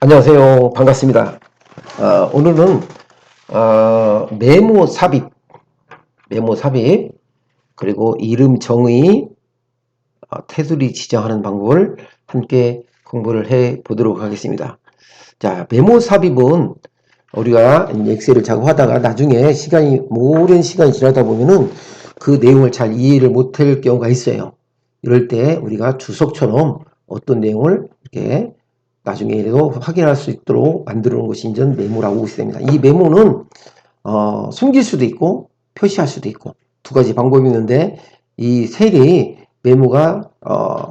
안녕하세요. 반갑습니다. 오늘은 메모 삽입, 그리고 이름 정의, 테두리 지정하는 방법을 함께 공부를 해 보도록 하겠습니다. 자, 메모 삽입은 우리가 엑셀을 작업하다가 나중에 오랜 시간이 지나다 보면은 그 내용을 잘 이해를 못할 경우가 있어요. 이럴 때 우리가 주석처럼 어떤 내용을 이렇게 나중에도 확인할 수 있도록 만들어 놓은 것이 이제 메모라고 있습니다. 이 메모는 숨길 수도 있고 표시할 수도 있고 두 가지 방법이 있는데, 이 셀이 메모가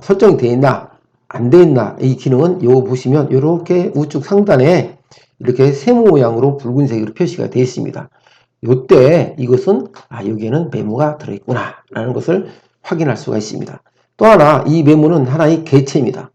설정이 되어 있나 안 되어 있나, 이 기능은 요거 보시면 이렇게 우측 상단에 이렇게 세모 모양으로 붉은색으로 표시가 되어 있습니다. 요때 이것은 여기에는 메모가 들어있구나 라는 것을 확인할 수가 있습니다. 또 하나, 이 메모는 하나의 객체입니다.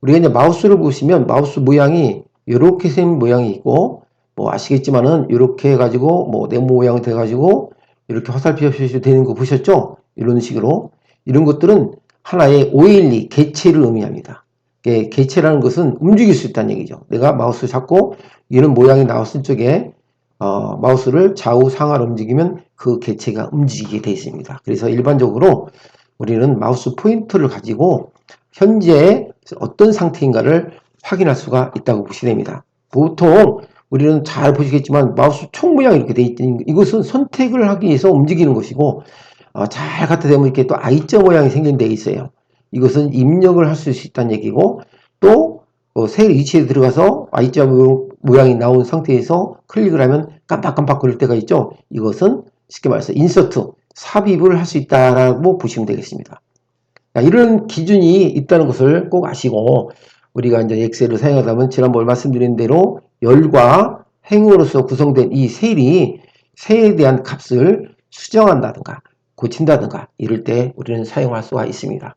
우리가 이제 마우스를 보시면 마우스 모양이 이렇게 생 모양이 있고, 뭐 아시겠지만은 이렇게 해가지고 뭐 네모 모양이 돼가지고 이렇게 화살표 표시 되는 거 보셨죠? 이런 식으로. 이런 것들은 하나의 OLE 객체를 의미합니다. 객체라는 것은 움직일 수 있다는 얘기죠. 내가 마우스 잡고 이런 모양이 나왔을 적에 마우스를 좌우 상하로 움직이면 그 객체가 움직이게 되어 있습니다. 그래서 일반적으로 우리는 마우스 포인터를 가지고 현재 어떤 상태인가를 확인할 수가 있다고 보시면 됩니다. 보통 우리는 잘 보시겠지만 마우스 총 모양이 이렇게 되어 있더니 이것은 선택을 하기 위해서 움직이는 것이고, 잘 갖다 대면 이렇게 또 I자 모양이 생긴 데 있어요. 이것은 입력을 할 수 있다는 얘기고, 또 셀 위치에 들어가서 I자 모양이 나온 상태에서 클릭을 하면 깜빡깜빡 거릴 때가 있죠. 이것은 쉽게 말해서 인서트, 삽입을 할 수 있다라고 보시면 되겠습니다. 이런 기준이 있다는 것을 꼭 아시고, 우리가 이제 엑셀을 사용하다 보면 지난번에 말씀드린 대로 열과 행으로서 구성된 이 셀에 대한 값을 수정한다든가 고친다든가 이럴 때 우리는 사용할 수가 있습니다.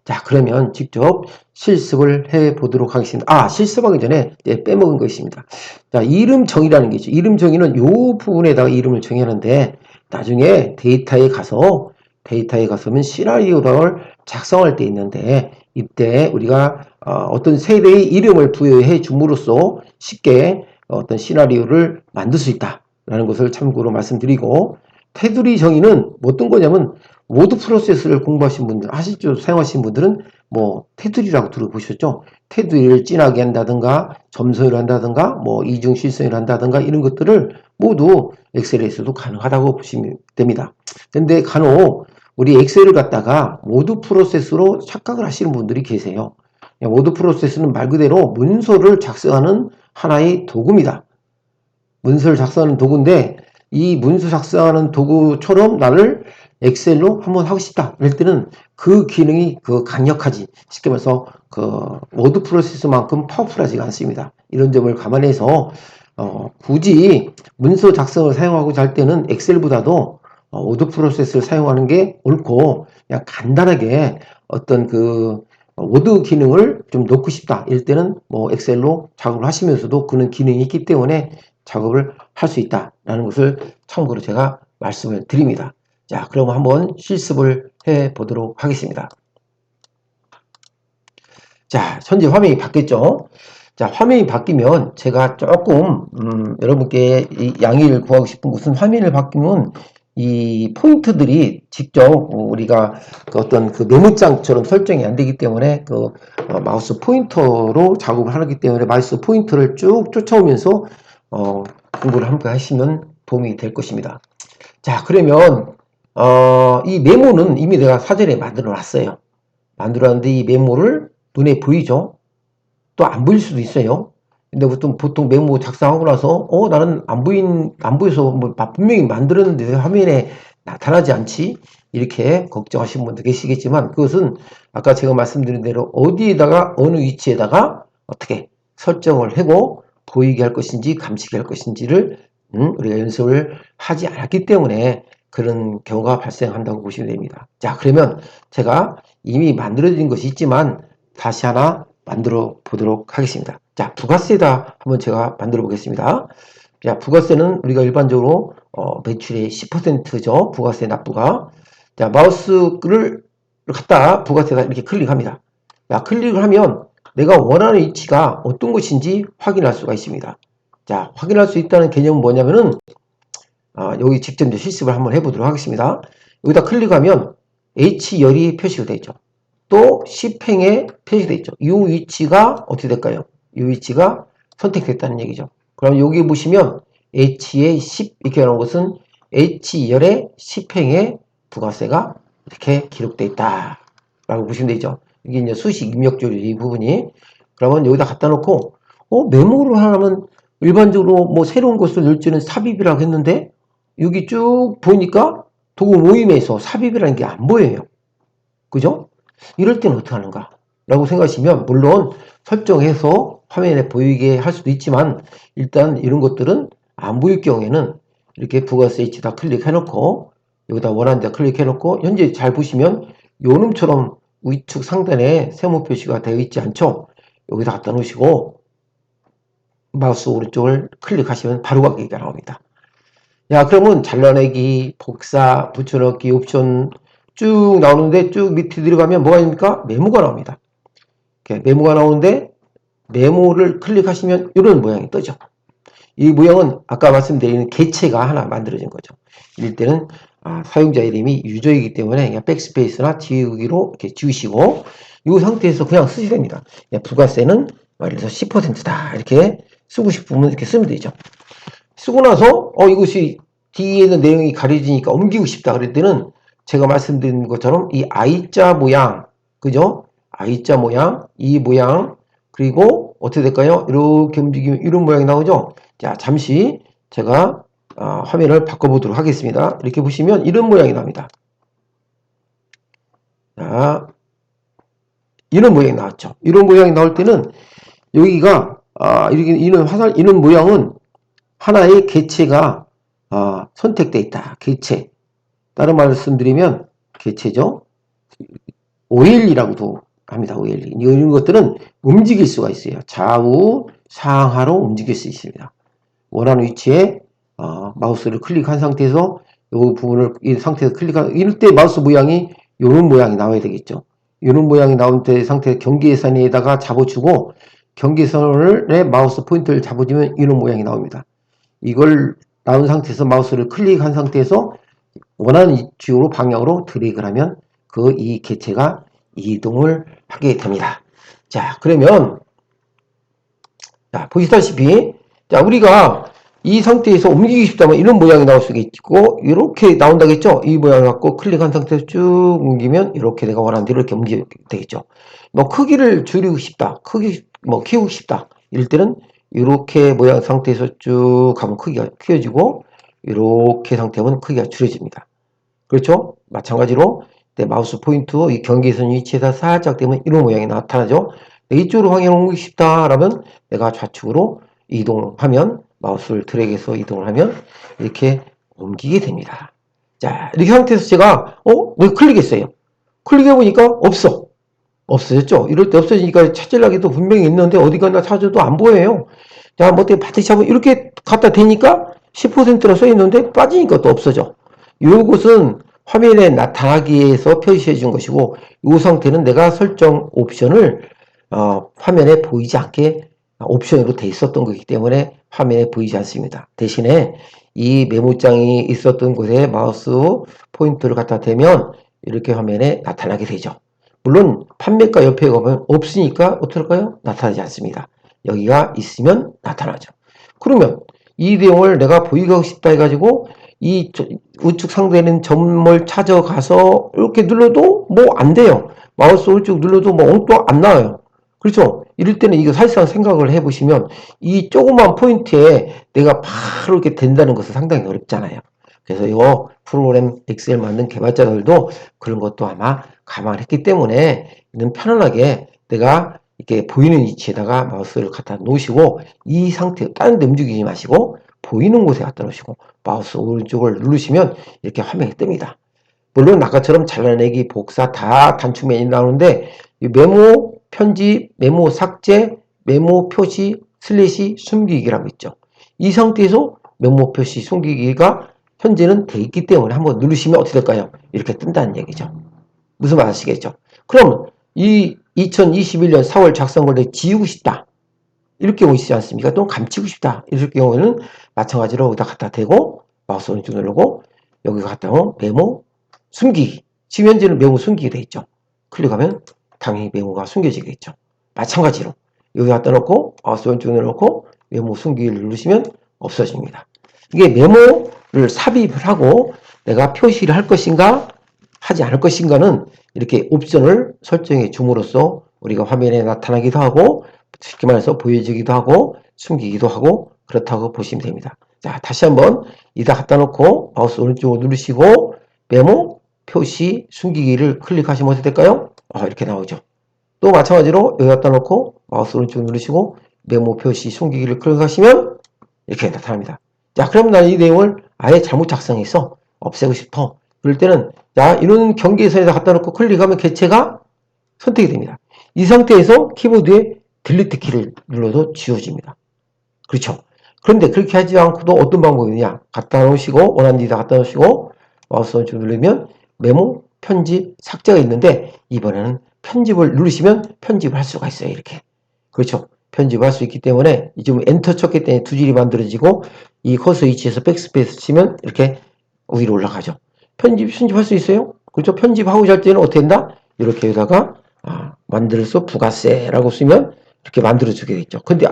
자, 그러면 직접 실습을 해 보도록 하겠습니다. 실습하기 전에 빼먹은 거 있습니다. 자, 이름 정의라는 게 있죠. 이름 정의는 이 부분에다가 이름을 정의하는데, 나중에 데이터에 가서면 시나리오를 작성할 때 있는데, 이때 우리가 어떤 셀의 이름을 부여해 줌으로써 쉽게 어떤 시나리오를 만들 수 있다라는 것을 참고로 말씀드리고, 테두리 정의는 어떤 거냐면, 워드 프로세스를 공부하신 분들, 사용하신 분들은 뭐 테두리라고 들어보셨죠? 테두리를 진하게 한다든가 점선을 한다든가 뭐 이중 실선을 한다든가 이런 것들을 모두 엑셀에서도 가능하다고 보시면 됩니다. 근데 간혹 우리 엑셀을 갖다가 워드 프로세스로 착각을 하시는 분들이 계세요. 워드 프로세스는 말 그대로 문서를 작성하는 하나의 도구입니다. 문서를 작성하는 도구인데, 이 문서 작성하는 도구처럼 나를 엑셀로 한번 하고 싶다 이럴 때는 그 기능이 강력하지, 쉽게 말해서 워드 프로세스만큼 파워풀하지가 않습니다. 이런 점을 감안해서 굳이 문서 작성을 사용하고자 할 때는 엑셀보다도 워드 프로세스를 사용하는 게 옳고, 그냥 간단하게 어떤 워드 기능을 좀 넣고 싶다 이럴 때는 뭐 엑셀로 작업을 하시면서도 그런 기능이 있기 때문에 작업을 할 수 있다라는 것을 참고로 제가 말씀을 드립니다. 자, 그럼 한번 실습을 해 보도록 하겠습니다. 자, 현재 화면이 바뀌었죠. 자, 화면이 바뀌면 제가 조금 여러분께 이 양해를 구하고 싶은 것은, 화면을 바뀌면 이 포인트들이 직접 우리가 어떤 메모장처럼 설정이 안 되기 때문에 마우스 포인터로 작업을 하기 때문에 마우스 포인터를 쭉 쫓아오면서 공부를 함께 하시면 도움이 될 것입니다. 자, 그러면 이 메모는 이미 내가 사전에 만들어 놨어요. 만들어 놨는데 이 메모를 눈에 보이죠? 또 안 보일 수도 있어요. 근데 보통 메모 작성하고 나서 나는 안 보여서 뭐 분명히 만들었는데 왜 화면에 나타나지 않지? 이렇게 걱정하시는 분도 계시겠지만, 그것은 아까 제가 말씀드린 대로 어디에다가 어느 위치에다가 어떻게 설정을 하고 보이게 할 것인지 감추게 할 것인지를 우리가 연습을 하지 않았기 때문에 그런 경우가 발생한다고 보시면 됩니다. 자, 그러면 제가 이미 만들어진 것이 있지만 다시 하나 만들어 보도록 하겠습니다. 자, 부가세다 한번 제가 만들어 보겠습니다. 자, 부가세는 우리가 일반적으로 매출의 10%죠. 부가세 납부가. 자, 마우스를 갖다 부가세다 이렇게 클릭합니다. 자, 클릭을 하면 내가 원하는 위치가 어떤 것인지 확인할 수가 있습니다. 자, 확인할 수 있다는 개념은 뭐냐면은 여기 직접 이제 실습을 한번 해보도록 하겠습니다. 여기다 클릭하면 H열이 표시가 되어 있죠. 또 10행에 표시되어 있죠. 이 위치가 어떻게 될까요? 이 위치가 선택됐다는 얘기죠. 그럼 여기 보시면 H의 10 이렇게 나온 것은 H열의 10행의 부가세가 이렇게 기록되어 있다 라고 보시면 되죠. 이게 이제 수식 입력조류 이 부분이. 그러면 여기다 갖다 놓고 메모를 하면 일반적으로 뭐 새로운 것을 넣을 때는 삽입이라고 했는데 여기 쭉 보니까 도구 모임에서 삽입이라는 게 안 보여요. 그죠? 이럴 때는 어떻게 하는가? 라고 생각하시면 물론 설정해서 화면에 보이게 할 수도 있지만 일단 이런 것들은 안 보일 경우에는 이렇게 부가세 H다 클릭해 놓고 여기다 원하는 데 클릭해 놓고 현재 잘 보시면 요놈처럼 위축 상단에 세모 표시가 되어 있지 않죠? 여기다 갖다 놓으시고 마우스 오른쪽을 클릭하시면 바로 가기가 나옵니다. 야, 그러면 잘라내기, 복사, 붙여넣기 옵션 쭉 나오는데 쭉 밑에 들어가면 뭐가 있습니까? 메모가 나옵니다. 이렇게 메모가 나오는데 메모를 클릭하시면 이런 모양이 뜨죠. 이 모양은 아까 말씀드린 개체가 하나 만들어진 거죠. 이럴 때는 사용자 이름이 유저이기 때문에 그냥 백스페이스나 지우기로 이렇게 지우시고 이 상태에서 그냥 쓰시면 됩니다. 부가세는 예를 들어서 10%다 이렇게 쓰고 싶으면 이렇게 쓰면 되죠. 쓰고 나서 이것이 뒤에 있는 내용이 가려지니까 옮기고 싶다 그럴 때는 제가 말씀드린 것처럼 이 I자 모양, 그죠? I자 모양, 이 모양, 그리고 어떻게 될까요? 이렇게 움직이면 이런 모양이 나오죠? 자, 잠시 제가 화면을 바꿔보도록 하겠습니다. 이렇게 보시면 이런 모양이 나옵니다. 자, 이런 모양이 나왔죠. 이런 모양이 나올 때는 여기가 이렇게 이런 모양은 하나의 개체가 선택되어 있다. 개체. 다른 말씀드리면 개체죠. OLE라고도 합니다. OLE. 이런 것들은 움직일 수가 있어요. 좌우, 상하로 움직일 수 있습니다. 원하는 위치에 마우스를 클릭한 상태에서 이 부분을 이 상태에서 클릭한 이럴 때 마우스 모양이 이런 모양이 나와야 되겠죠. 이런 모양이 나온 상태에 경계선에다가 잡아주고 경계선에 마우스 포인트를 잡아주면 이런 모양이 나옵니다. 이걸 나온 상태에서 마우스를 클릭한 상태에서 원하는 위치로 방향으로 드래그를 하면 이 개체가 이동을 하게 됩니다. 자, 그러면 보시다시피 우리가 이 상태에서 옮기고 싶다면 이런 모양이 나올 수가 있고 이렇게 나온다겠죠. 이 모양을 갖고 클릭한 상태에서 쭉 옮기면 이렇게 내가 원하는 대로 이렇게 옮기게 되겠죠. 뭐 크기를 줄이고 싶다, 크기 뭐 키우고 싶다 이럴 때는 이렇게 모양 상태에서 쭉 가면 크기가 키워지고 이렇게 상태면 크기가 줄여집니다. 그렇죠? 마찬가지로 내 마우스 포인트 이 경계선 위치에다 살짝 대면 이런 모양이 나타나죠. 이쪽으로 방향을 옮기고 싶다 라면 내가 좌측으로 이동하면 마우스를 드래그해서 이동을 하면 이렇게 옮기게 됩니다. 자, 이렇게 상태에서 제가 왜 클릭했어요? 클릭해 보니까 없어졌죠? 이럴 때 없어지니까 찾으려기도 분명히 있는데 어디 가나 찾아도 안 보여요. 자, 뭐 어떻게 바닥 잡으면 이렇게 갖다 대니까 10%라 써 있는데 빠지니까 또 없어져. 이것은 화면에 나타나기 위해서 표시해 준 것이고 이 상태는 내가 설정 옵션을 화면에 보이지 않게 옵션으로 돼 있었던 거기 때문에 화면에 보이지 않습니다. 대신에 이 메모장이 있었던 곳에 마우스 포인트를 갖다 대면 이렇게 화면에 나타나게 되죠. 물론 판매가 옆에 가면 없으니까 어떻게 할까요? 나타나지 않습니다. 여기가 있으면 나타나죠. 그러면 이 내용을 내가 보이게 하고 싶다 해가지고 이 우측 상단에 점을 찾아가서 이렇게 눌러도 뭐 안 돼요. 마우스 우측 눌러도 뭐 엉뚱 안 나와요. 그렇죠? 이럴 때는 이거 사실상 생각을 해보시면 이 조그만 포인트에 내가 바로 이렇게 된다는 것은 상당히 어렵잖아요. 그래서 이 프로그램 엑셀 만든 개발자들도 그런 것도 아마 감안했기 때문에 편안하게 내가 이렇게 보이는 위치에다가 마우스를 갖다 놓으시고 이 상태 다른 데 움직이지 마시고 보이는 곳에 갖다 놓으시고 마우스 오른쪽을 누르시면 이렇게 화면이 뜹니다. 물론 아까처럼 잘라내기, 복사 다 단축면이 나오는데 메모, 편집, 메모 삭제, 메모 표시, 슬래시, 숨기기라고 있죠. 이 상태에서 메모 표시, 숨기기가 현재는 돼 있기 때문에 한번 누르시면 어떻게 될까요? 이렇게 뜬다는 얘기죠. 무슨 말 아시겠죠? 그럼 이 2021년 4월 작성을 지우고 싶다. 이렇게 오시지 않습니까? 또는 감추고 싶다. 이럴 경우에는 마찬가지로 여기다 갖다 대고 마우스 오른쪽 누르고 여기 갖다 메모 숨기기. 지금 현재는 메모 숨기기 돼 있죠. 클릭하면 당연히 메모가 숨겨지겠죠. 마찬가지로 여기 갖다 놓고 마우스 오른쪽 눌러놓고 메모 숨기기를 누르시면 없어집니다. 이게 메모를 삽입을 하고 내가 표시를 할 것인가 하지 않을 것인가는 이렇게 옵션을 설정해 줌으로써 우리가 화면에 나타나기도 하고 쉽게 말해서 보여지기도 하고 숨기기도 하고 그렇다고 보시면 됩니다. 자, 다시 한번 이다 갖다 놓고 마우스 오른쪽으로 누르시고 메모 표시 숨기기를 클릭하시면 어떻게 될까요? 이렇게 나오죠. 또 마찬가지로 여기 갖다 놓고 마우스 오른쪽 누르시고 메모 표시 숨기기를 클릭하시면 이렇게 나타납니다. 자, 그럼 난 이 내용을 아예 잘못 작성해서 없애고 싶어. 그럴 때는 자, 이런 경계선에다 갖다 놓고 클릭하면 개체가 선택이 됩니다. 이 상태에서 키보드에 딜리트 키를 눌러도 지워집니다. 그렇죠? 그런데 그렇게 하지 않고도 어떤 방법이냐? 갖다 놓으시고 원하는 데다 갖다 놓으시고 마우스 오른쪽 누르면 메모, 편집, 삭제가 있는데 이번에는 편집을 누르시면 편집을 할 수가 있어요. 이렇게. 그렇죠? 편집할 수 있기 때문에 지금 엔터 쳤기 때문에 두 줄이 만들어지고 이 커서 위치에서 백스페이스 치면 이렇게 위로 올라가죠. 편집할 수 있어요? 그렇죠? 편집하고자 할 때는 어떻게 된다? 이렇게 여기다가 만들어서 부가세라고 쓰면 이렇게 만들어주게 되죠. 근데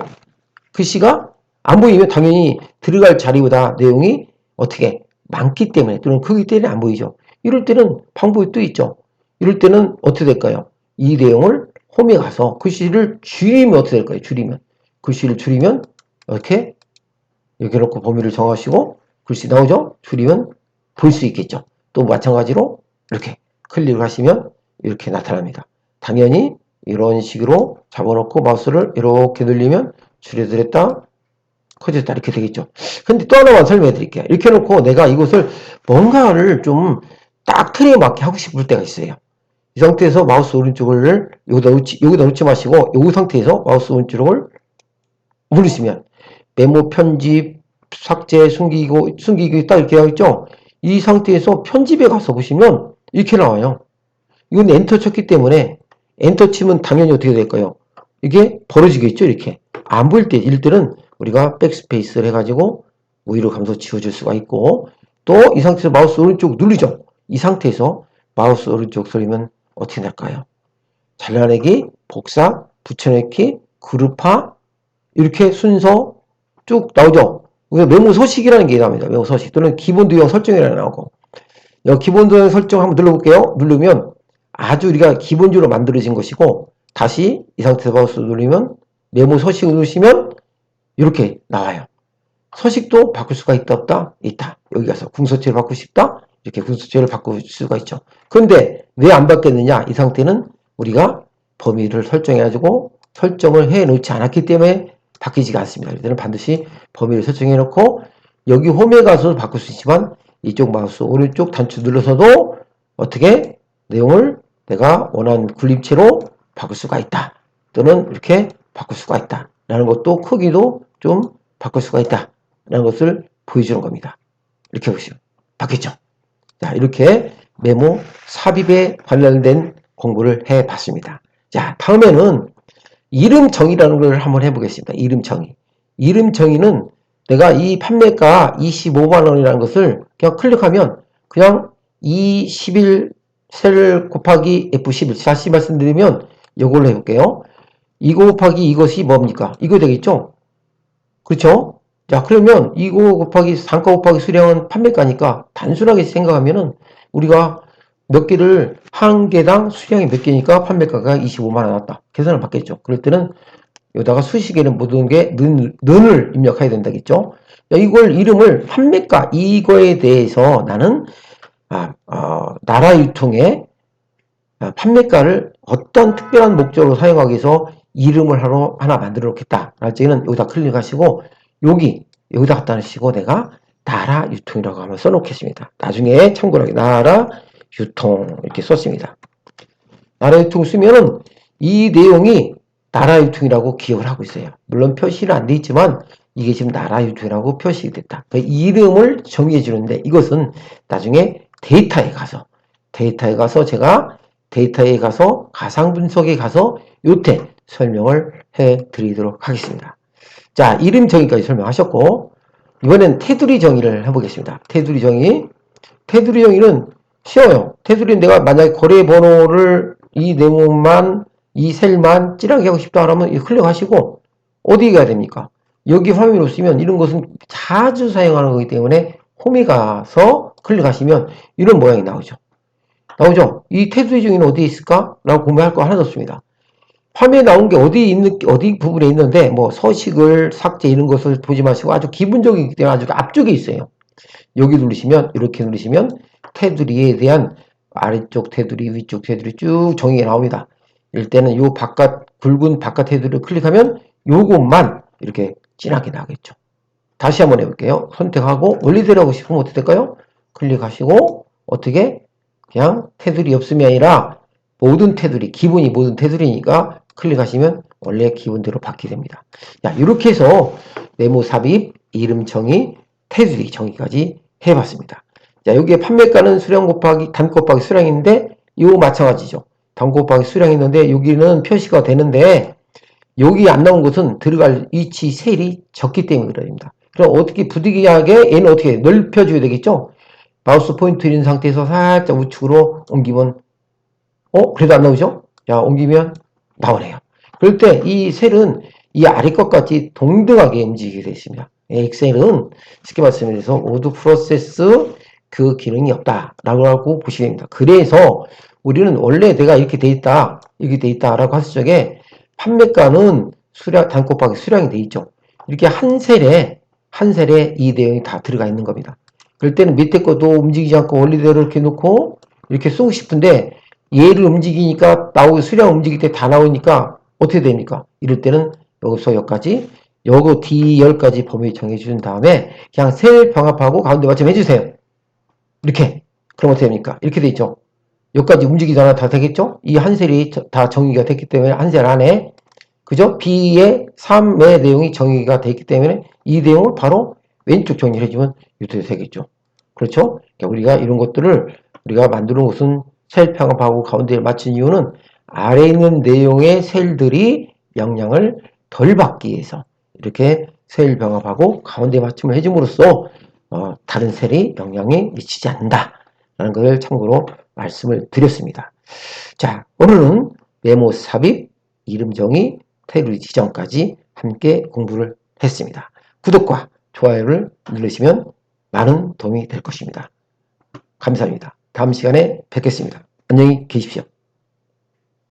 글씨가 안 보이면 당연히 들어갈 자리보다 내용이 어떻게 많기 때문에 또는 크기 때문에 안 보이죠. 이럴 때는 방법이 또 있죠. 이럴 때는 어떻게 될까요? 이 내용을 홈에 가서 글씨를 줄이면 어떻게 될까요? 줄이면. 글씨를 줄이면 이렇게 여기 놓고 범위를 정하시고 글씨 나오죠? 줄이면 볼 수 있겠죠. 또 마찬가지로 이렇게 클릭을 하시면 이렇게 나타납니다. 당연히 이런 식으로 잡아놓고 마우스를 이렇게 늘리면 줄여드렸다, 커졌다 이렇게 되겠죠. 근데 또 하나만 설명해 드릴게요. 이렇게 해놓고 내가 이것을 뭔가를 좀 딱 틀에 맞게 하고 싶을 때가 있어요. 이 상태에서 마우스 오른쪽을 여기다 놓지 마시고 이 상태에서 마우스 오른쪽을 누르시면 메모 편집, 삭제, 숨기기 딱 이렇게 되어 있죠. 이 상태에서 편집에 가서 보시면 이렇게 나와요. 이건 엔터 쳤기 때문에 엔터 치면 당연히 어떻게 될까요? 이게 벌어지겠죠. 이렇게 안 보일 때 이럴 때는 우리가 백스페이스를 해가지고 위로 감소 지워줄 수가 있고 또 이 상태에서 마우스 오른쪽 누르죠. 이 상태에서 마우스 오른쪽 소리면 어떻게 날까요? 잘라내기, 복사, 붙여넣기, 그룹화 이렇게 순서 쭉 나오죠. 메모 서식이라는 게 나옵니다. 메모 서식 또는 기본 도형 설정이라는 게 나오고 여기 기본 도형 설정 한번 눌러볼게요. 누르면 아주 우리가 기본적으로 만들어진 것이고 다시 이 상태에서 마우스 누르면 메모 서식을 누르시면 이렇게 나와요. 서식도 바꿀 수가 있다 없다? 있다. 여기 가서 궁서체를 바꾸고 싶다? 이렇게 궁서체를 바꿀 수가 있죠. 근데 왜 안 바뀌었느냐? 이 상태는 우리가 범위를 설정해가지고 설정을 해놓지 않았기 때문에 바뀌지가 않습니다. 이때는 반드시 범위를 설정해 놓고 여기 홈에 가서 바꿀 수 있지만 이쪽 마우스 오른쪽 단추 눌러서도 어떻게 내용을 내가 원하는 굴림체로 바꿀 수가 있다. 또는 이렇게 바꿀 수가 있다. 라는 것도 크기도 좀 바꿀 수가 있다. 라는 것을 보여주는 겁니다. 이렇게 보시면 바뀌었죠. 자, 이렇게 메모 삽입에 관련된 공부를 해 봤습니다. 자, 다음에는 이름 정의라는 걸 한번 해보겠습니다. 이름 정의. 이름 정의는 내가 이 판매가 25만원이라는 것을 그냥 클릭하면 그냥 21 셀 곱하기 F11 다시 말씀드리면 이걸로 해볼게요. 이거 곱하기 이것이 뭡니까? 이거 되겠죠? 그렇죠? 자, 그러면 이거 곱하기 단가 곱하기 수량은 판매가니까 단순하게 생각하면은 우리가 몇 개를 한 개당 수량이 몇 개니까 판매가가 25만원 나왔다. 계산을 받겠죠. 그럴 때는 여기다가 수식에는 모든 게 는을 입력해야 된다겠죠. 이걸 이름을 판매가 이거에 대해서 나는 나라 유통의 판매가를 어떤 특별한 목적으로 사용하기 위해서 이름을 하나 만들어 놓겠다. 할 때는 여기다 클릭하시고 여기다 갖다 놓으시고 내가 나라 유통이라고 한번 써놓겠습니다. 나중에 참고로 나라 유통 이렇게 썼습니다. 나라 유통 쓰면은 이 내용이 나라 유통이라고 기억을 하고 있어요. 물론 표시는 안 돼 있지만 이게 지금 나라 유통이라고 표시가 됐다. 그러니까 이름을 정의해 주는데 이것은 나중에 데이터에 가서 제가 데이터에 가서 가상 분석에 가서 요태 설명을 해 드리도록 하겠습니다. 자, 이름 정의까지 설명하셨고 이번엔 테두리 정의를 해보겠습니다. 테두리 정의. 테두리 정의는 쉬워요. 테두리는 내가 만약에 거래 번호를 이 네모만 이 셀만 찌르게 하고 싶다 하면 클릭하시고 어디 가야 됩니까? 여기 화면으로 쓰면 이런 것은 자주 사용하는 거기 때문에 홈에 가서 클릭하시면 이런 모양이 나오죠. 나오죠? 이 테두리 정의는 어디에 있을까? 라고 궁금할 거 하나도 없습니다. 화면에 나온 게 어디 부분에 있는데, 뭐, 서식을, 삭제 이런 것을 보지 마시고 아주 기본적이기 때문에 아주 앞쪽에 있어요. 여기 누르시면, 이렇게 누르시면 테두리에 대한 아래쪽 테두리, 위쪽 테두리 쭉 정의가 나옵니다. 이럴 때는 요 굵은 바깥 테두리를 클릭하면 요것만 이렇게 진하게 나오겠죠. 다시 한번 해볼게요. 선택하고 원리대로 하고 싶으면 어떻게 될까요? 클릭하시고, 어떻게? 그냥 테두리 없음이 아니라 모든 테두리, 기본이 모든 테두리니까 클릭하시면 원래 기본대로 받게 됩니다. 자, 이렇게 해서 네모 삽입, 이름 정의, 테두리 정의까지 해봤습니다. 자, 여기에 판매가는 수량 곱하기 단 곱하기 수량인데 이거 마찬가지죠. 단 곱하기 수량이 있는데 여기는 표시가 되는데 여기 안 나온 것은 들어갈 위치 셀이 적기 때문에 그럽니다. 그럼 어떻게 부득이하게 얘는 어떻게 넓혀줘야 되겠죠? 마우스 포인트 있는 상태에서 살짝 우측으로 옮기면 그래도 안 나오죠? 자, 옮기면 나오네요. 그럴 때 이 셀은 이 아래 것까지 동등하게 움직이게 되어 있습니다. 엑셀은 쉽게 말씀드려서 모두 프로세스 그 기능이 없다라고 하고 보시면 됩니다. 그래서 우리는 원래 내가 이렇게 돼 있다, 이렇게 돼 있다라고 했을 적에 판매가는 수량, 단 곱하기 수량이 돼 있죠. 이렇게 한 셀에 이 내용이 다 들어가 있는 겁니다. 그럴 때는 밑에 것도 움직이지 않고 원리대로 이렇게 놓고 이렇게 쓰고 싶은데 얘를 움직이니까 수량 움직일 때 다 나오니까 어떻게 됩니까? 이럴 때는 여기서 여기까지 요거 D10까지 범위 정해준 다음에 그냥 셀 병합하고 가운데 맞춤 해주세요. 이렇게. 그럼 어떻게 됩니까? 이렇게 돼 있죠. 여기까지 움직이지 않아도 다 되겠죠? 이 한 셀이 다 정의가 됐기 때문에 한 셀 안에 그죠? B의 3의 내용이 정의가 됐기 때문에 이 내용을 바로 왼쪽 정리를 해주면 이렇게 되겠죠. 그렇죠? 그러니까 우리가 이런 것들을 우리가 만드는 것은 셀 병합하고 가운데를 맞춘 이유는 아래에 있는 내용의 셀들이 영향을 덜 받기 위해서 이렇게 셀 병합하고 가운데 맞춤을 해줌으로써 다른 셀이 영향이 미치지 않는다라는 것을 참고로 말씀을 드렸습니다. 자, 오늘은 메모 삽입, 이름 정의, 테두리 지정까지 함께 공부를 했습니다. 구독과 좋아요를 누르시면 많은 도움이 될 것입니다. 감사합니다. 다음 시간에 뵙겠습니다. 안녕히 계십시오.